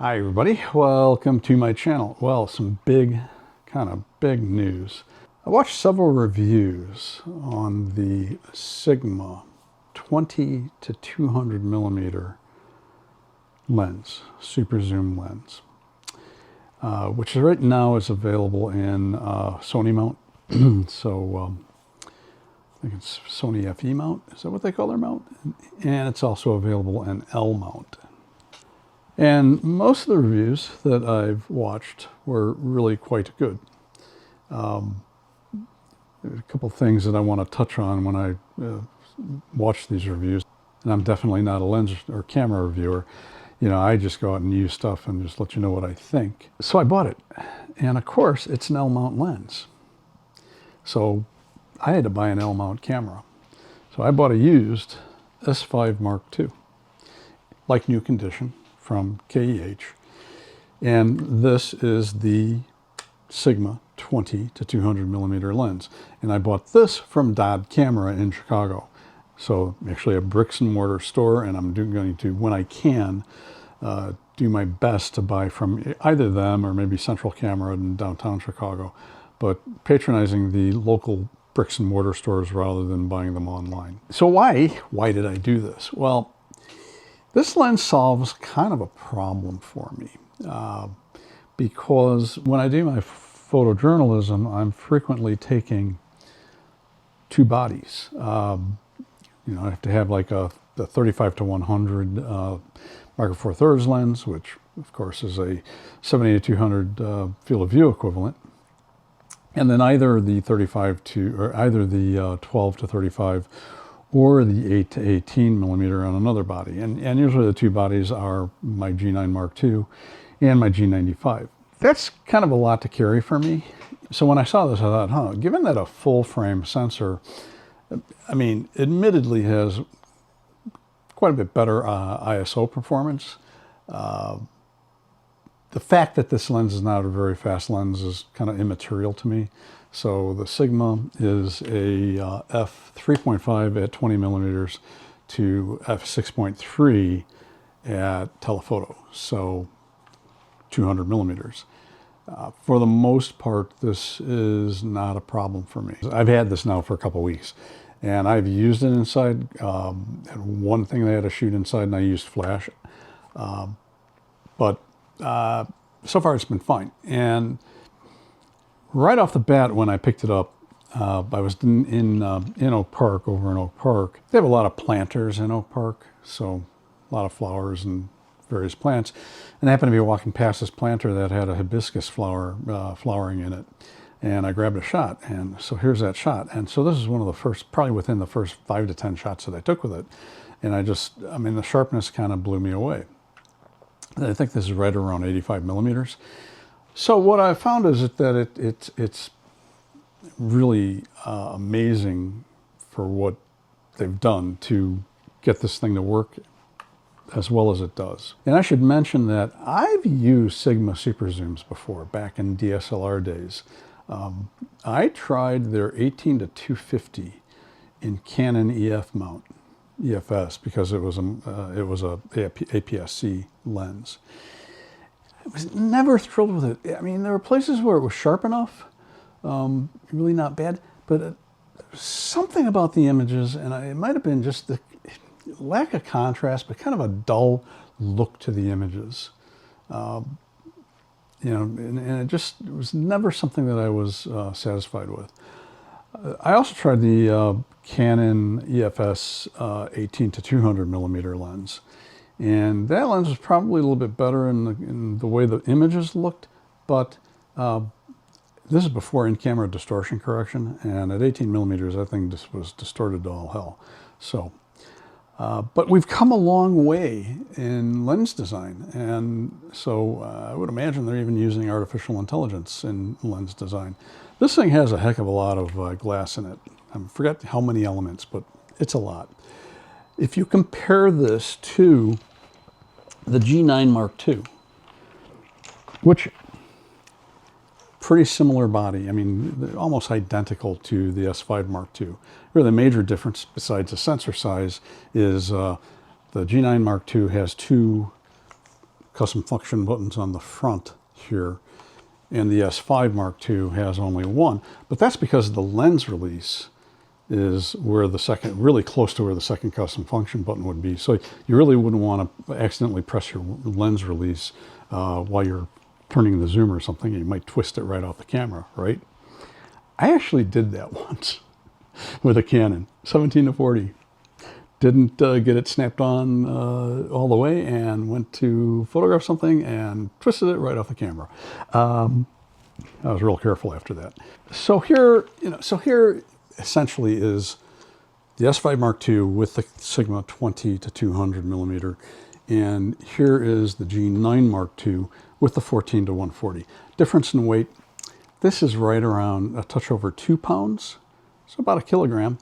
Hi everybody, welcome to my channel. Well, some kind of big news. I watched several reviews on the Sigma 20 to 200 millimeter lens, super zoom lens, which right now is available in Sony mount. I think it's Sony FE mount, is that what they call their mount? And it's also available in L mount. And most of the reviews that I've watched were really quite good. There's a couple things that I want to touch on when I watch these reviews. And I'm definitely not a lens or camera reviewer. You know, I just go out and use stuff and just let you know what I think. So I bought it. And of course, it's an L mount lens. So I had to buy an L mount camera. So I bought a used S5 Mark II, like new condition, from KEH, and this is the Sigma 20 to 200 millimeter lens, and I bought this from Dodd Camera in Chicago. So actually a bricks and mortar store, and I'm going to, when I can, do my best to buy from either them or maybe Central Camera in downtown Chicago, but patronizing the local bricks and mortar stores rather than buying them online. So why did I do this? Well, this lens solves kind of a problem for me because when I do my photojournalism, I'm frequently taking two bodies. You know, I have to have like the 35 to 100 micro four thirds lens, which of course is a 70 to 200 field of view equivalent, and then either the 12 to 35 or the 8 to 18 millimeter on another body. And usually the two bodies are my G9 Mark II and my G95. That's kind of a lot to carry for me. So when I saw this, I thought, given that a full frame sensor, I mean, admittedly has quite a bit better ISO performance. The fact that this lens is not a very fast lens is kind of immaterial to me. So the Sigma is a f3.5 at 20 millimeters to f6.3 at telephoto, so 200 millimeters. For the most part, this is not a problem for me. I've had this now for a couple weeks, and I've used it inside. And one thing they had to shoot inside, and I used flash. But so far it's been fine. And right off the bat, when I picked it up, I was in Oak Park, over in Oak Park. They have a lot of planters in Oak Park, so a lot of flowers and various plants. And I happened to be walking past this planter that had a hibiscus flower flowering in it. And I grabbed a shot, and so here's that shot. And so this is one of the first, probably within the first 5 to 10 shots that I took with it. And I mean, the sharpness kind of blew me away. And I think this is right around 85 millimeters. So what I found is that it's really amazing for what they've done to get this thing to work as well as it does. And I should mention that I've used Sigma super zooms before, back in DSLR days. I tried their 18 to 250 in Canon EF mount, EFS, because it was a APS-C lens. I was never thrilled with it. I mean, there were places where it was sharp enough, really not bad, but something about the images, and it might have been just the lack of contrast, but kind of a dull look to the images. You know, and it was never something that I was satisfied with. I also tried the Canon EFS 18 to 200 millimeter lens. And that lens was probably a little bit better in the way the images looked, but this is before in-camera distortion correction, and at 18 millimeters, I think this was distorted to all hell. So, but we've come a long way in lens design, and so I would imagine they're even using artificial intelligence in lens design. This thing has a heck of a lot of glass in it. I forget how many elements, but it's a lot. If you compare this to the G9 Mark II, which pretty similar body. I mean, they're almost identical to the S5 Mark II. Really, the major difference, besides the sensor size, is the G9 Mark II has two custom function buttons on the front here, and the S5 Mark II has only one. But that's because the lens release is where the second, really close to where the second custom function button would be. So you really wouldn't want to accidentally press your lens release while you're turning the zoom or something. You might twist it right off the camera, right? I actually did that once with a Canon 17-40. Didn't get it snapped on all the way, and went to photograph something and twisted it right off the camera. I was real careful after that. So here, here essentially is the S5 Mark II with the Sigma 20 to 200 millimeter, and here is the G9 Mark II with the 14 to 140. Difference in weight, this is right around a touch over 2 pounds, so about a kilogram.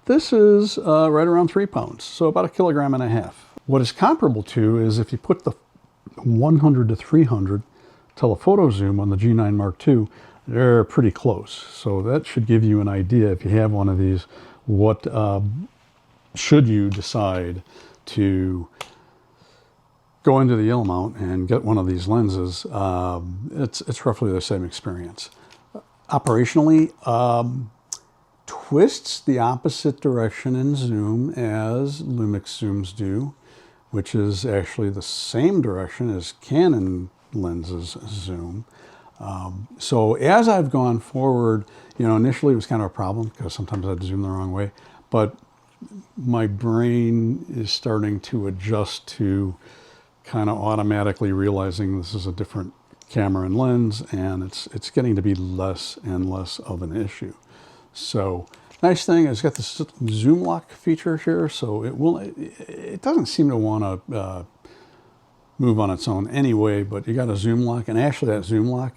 This is right around 3 pounds, so about a kilogram and a half. What is comparable to is if you put the 100 to 300 telephoto zoom on the G9 Mark II, they're pretty close. So that should give you an idea, if you have one of these, what should you decide to go into the L mount and get one of these lenses. It's roughly the same experience. Operationally, twists the opposite direction in zoom as Lumix zooms do, which is actually the same direction as Canon lenses zoom. So as I've gone forward, initially it was kind of a problem because sometimes I'd zoom the wrong way, but my brain is starting to adjust to kind of automatically realizing this is a different camera and lens, and it's getting to be less and less of an issue. So nice thing is it's got this zoom lock feature here, so it doesn't seem to want to move on its own anyway, but you got a zoom lock, and actually that zoom lock,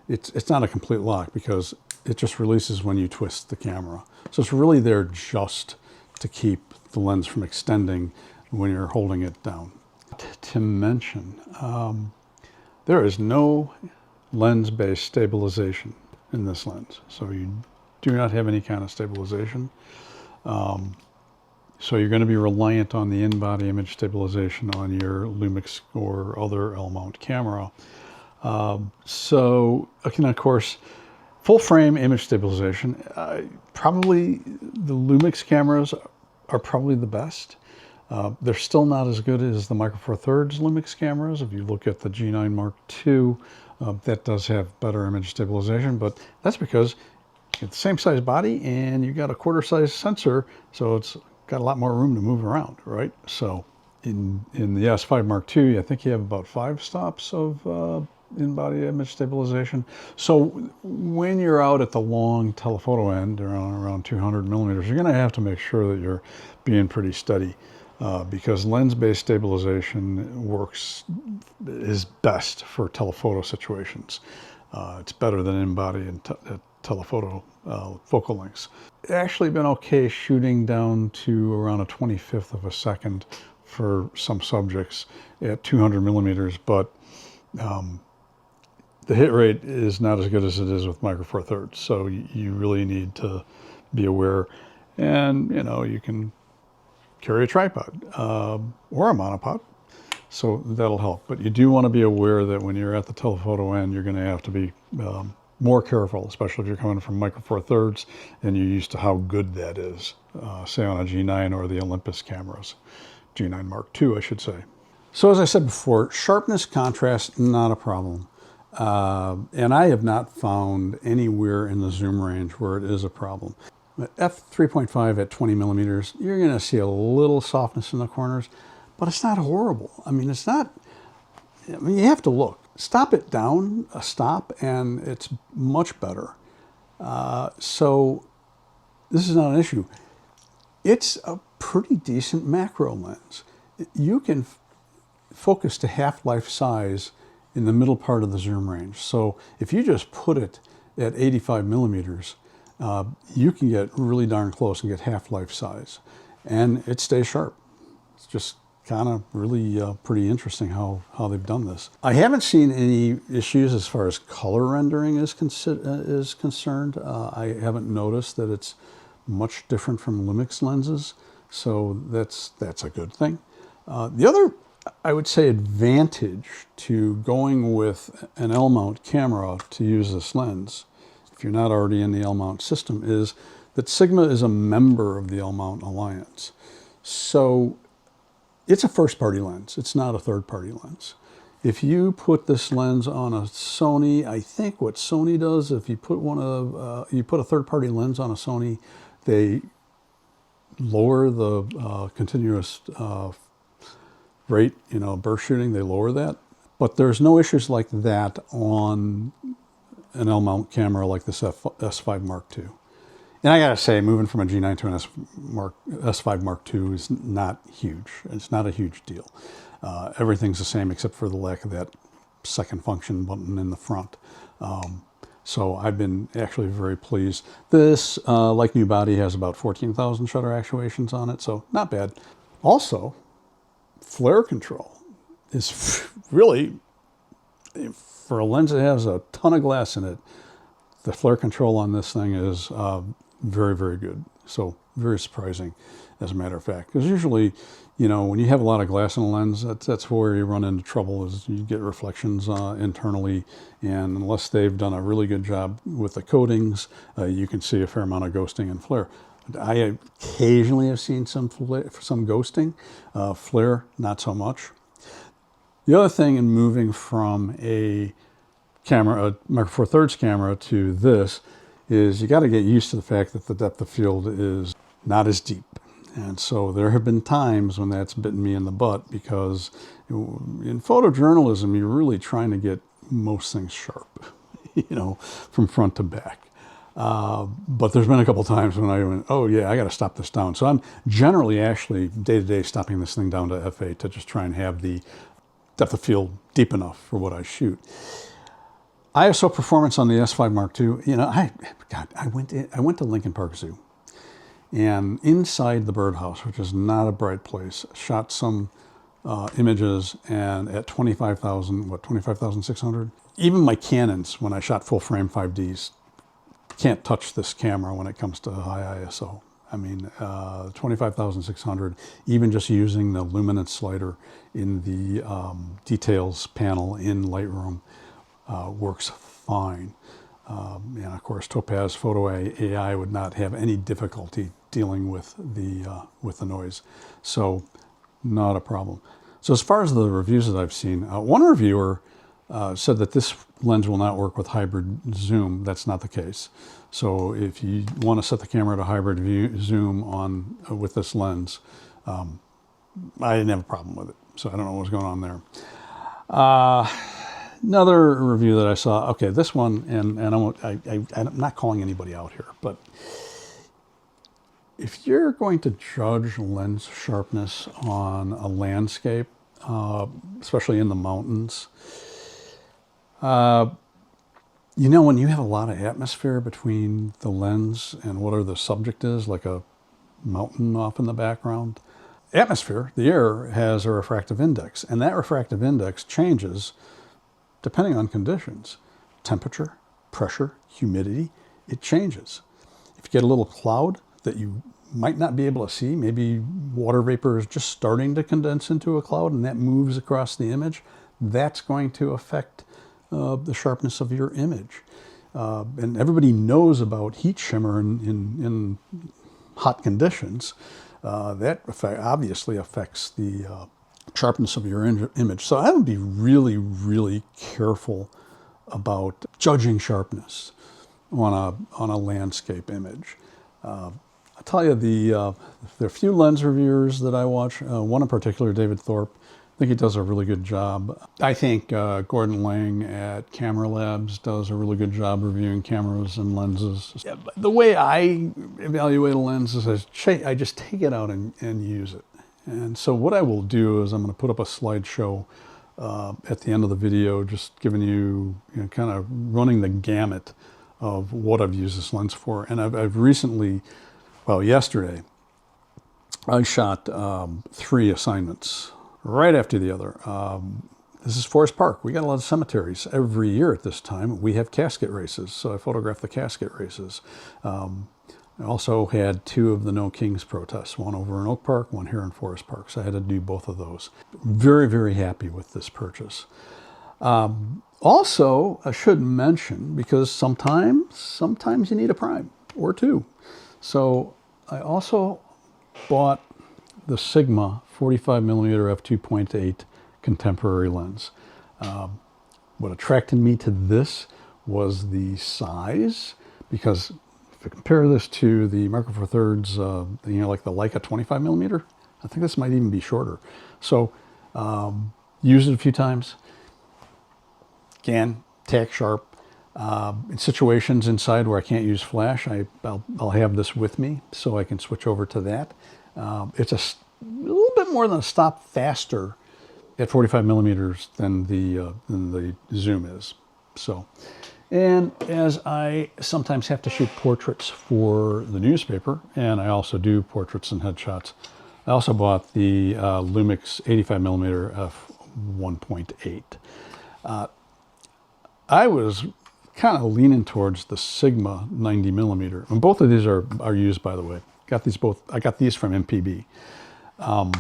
it's not a complete lock because it just releases when you twist the camera. So it's really there just to keep the lens from extending when you're holding it down. To mention, there is no lens-based stabilization in this lens, so you do not have any kind of stabilization. So you're going to be reliant on the in-body image stabilization on your Lumix or other L-mount camera. So, of course, full-frame image stabilization, probably the Lumix cameras are probably the best. They're still not as good as the Micro Four Thirds Lumix cameras. If you look at the G9 Mark II, that does have better image stabilization, but that's because you have the same size body and you got a quarter size sensor, so it's got a lot more room to move around, right? So in the S5 Mark II, I think you have about 5 stops of in-body image stabilization. So when you're out at the long telephoto end, around 200 millimeters, you're going to have to make sure that you're being pretty steady. Because lens-based stabilization is best for telephoto situations. It's better than in-body and telephoto focal lengths. It's actually been okay shooting down to around a 25th of a second for some subjects at 200 millimeters, but the hit rate is not as good as it is with Micro Four Thirds. So you really need to be aware, and you can carry a tripod or a monopod, so that'll help. But you do want to be aware that when you're at the telephoto end, you're going to have to be more careful, especially if you're coming from Micro Four Thirds and you're used to how good that is, say on a G9 or the Olympus cameras, G9 Mark II, I should say. So as I said before, sharpness, contrast, not a problem. And I have not found anywhere in the zoom range where it is a problem. F3.5 at 20 millimeters, you're going to see a little softness in the corners, but it's not horrible. It's not, you have to look. Stop it down a stop and it's much better. So this is not an issue. It's a pretty decent macro lens. You can focus to half-life size in the middle part of the zoom range. So if you just put it at 85 millimeters, you can get really darn close and get half-life size, and it stays sharp. It's just kind of really pretty interesting how they've done this. I haven't seen any issues as far as color rendering is concerned. I haven't noticed that it's much different from Lumix lenses, so that's a good thing. The other I would say advantage to going with an L-mount camera to use this lens, if you're not already in the L-mount system, is that Sigma is a member of the L-mount Alliance. So it's a first-party lens. It's not a third-party lens. If you put this lens on a Sony, I think what Sony does, if you put you put a third-party lens on a Sony, they lower the continuous rate, burst shooting, they lower that. But there's no issues like that on an L-mount camera like this S5 Mark II. And I gotta say, moving from a G9 to an S5 Mark II is not huge. It's not a huge deal. Everything's the same except for the lack of that second function button in the front. So I've been actually very pleased. This, like new body, has about 14,000 shutter actuations on it, so not bad. Also, flare control is really, for a lens that has a ton of glass in it, the flare control on this thing is very, very good. So very surprising, as a matter of fact. Because usually, when you have a lot of glass in a lens, that's where you run into trouble, is you get reflections internally. And unless they've done a really good job with the coatings, you can see a fair amount of ghosting and flare. I occasionally have seen some ghosting, flare, not so much. The other thing in moving from a Micro Four Thirds camera to this is you got to get used to the fact that the depth of field is not as deep. And so there have been times when that's bitten me in the butt, because in photojournalism, you're really trying to get most things sharp, from front to back. But there's been a couple times when I went, oh yeah, I got to stop this down. So I'm generally actually day-to-day stopping this thing down to f8 to just try and have the depth of field deep enough for what I shoot. ISO performance on the S5 Mark II, I went to Lincoln Park Zoo, and inside the birdhouse, which is not a bright place, shot some images, and at 25,600. Even my Canons, when I shot full frame 5Ds, can't touch this camera when it comes to high ISO. I mean, 25,600, even just using the luminance slider in the details panel in Lightroom works fine. And of course, Topaz Photo AI would not have any difficulty dealing with the noise. So not a problem. So as far as the reviews that I've seen, one reviewer said that this lens will not work with hybrid zoom. That's not the case. So if you want to set the camera to hybrid zoom with this lens, I didn't have a problem with it. So I don't know what's going on there. Another review that I saw, okay, this one, and I'm not calling anybody out here, but if you're going to judge lens sharpness on a landscape, especially in the mountains, when you have a lot of atmosphere between the lens and whatever the subject is, like a mountain off in the background, atmosphere, the air, has a refractive index, and that refractive index changes depending on conditions. Temperature, pressure, humidity, it changes. If you get a little cloud that you might not be able to see, maybe water vapor is just starting to condense into a cloud and that moves across the image, that's going to affect the sharpness of your image. And everybody knows about heat shimmer in hot conditions. That obviously affects the sharpness of your image. So I would be really, really careful about judging sharpness on a landscape image. I'll tell you, there are a few lens reviewers that I watch. One in particular, David Thorpe. I think he does a really good job. I think Gordon Lang at Camera Labs does a really good job reviewing cameras and lenses. Yeah, the way I evaluate a lens is I just take it out and use it. And so what I will do is I'm going to put up a slideshow at the end of the video, just giving you, kind of running the gamut of what I've used this lens for. And I've recently, yesterday, I shot 3 assignments right after the other. This is Forest Park. We got a lot of cemeteries. Every year at this time, we have casket races. So I photographed the casket races. I also had 2 of the No Kings protests, one over in Oak Park, one here in Forest Park. So I had to do both of those. Very, very happy with this purchase. Also, I should mention, because sometimes you need a prime or 2. So I also bought the Sigma 45mm f2.8 contemporary lens. What attracted me to this was the size, because if I compare this to the Micro Four Thirds, like the Leica 25mm, I think this might even be shorter. So used it a few times. Again, tack sharp. In situations inside where I can't use flash, I'll have this with me so I can switch over to that. It's a little bit more than a stop faster at 45mm than the zoom is. So, and as I sometimes have to shoot portraits for the newspaper, and I also do portraits and headshots, I also bought the Lumix 85mm f1.8. I was kind of leaning towards the Sigma 90mm, and both of these are used, by the way. I got these from MPB. I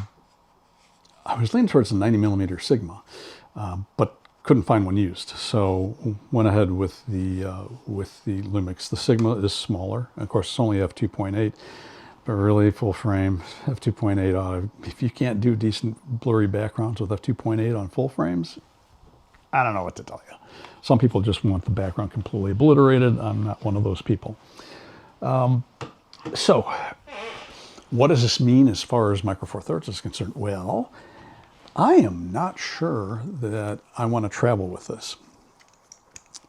was leaning towards the 90mm Sigma, but couldn't find one used, so went ahead with the Lumix. The Sigma is smaller. Of course, it's only f2.8, but really full frame f2.8. If you can't do decent blurry backgrounds with f2.8 on full frames, I don't know what to tell you. Some people just want the background completely obliterated. I'm not one of those people. So, what does this mean as far as Micro Four Thirds is concerned? Well, I am not sure that I want to travel with this.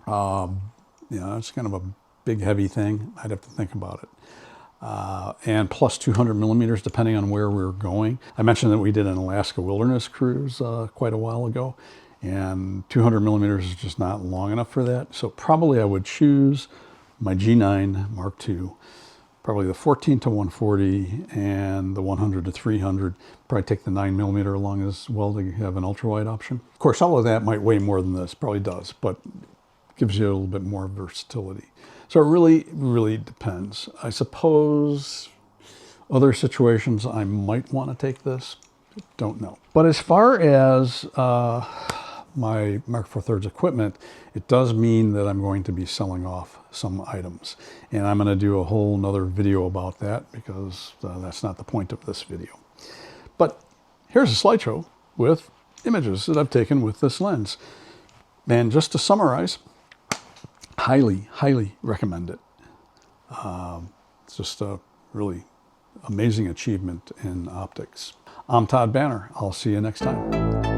It's kind of a big, heavy thing. I'd have to think about it. And plus 200mm, depending on where we're going. I mentioned that we did an Alaska wilderness cruise quite a while ago, and 200mm is just not long enough for that. So probably I would choose my G9 Mark II. Probably the 14 to 140 and the 100 to 300. Probably take the 9mm along as well to have an ultra-wide option. Of course, all of that might weigh more than this, probably does, but gives you a little bit more versatility. So it really, really depends. I suppose other situations I might want to take this, don't know. But as far as my Micro Four Thirds equipment, it does mean that I'm going to be selling off some items. And I'm going to do a whole nother video about that, because that's not the point of this video. But here's a slideshow with images that I've taken with this lens. And just to summarize, highly, highly recommend it. It's just a really amazing achievement in optics. I'm Todd Banner. I'll see you next time.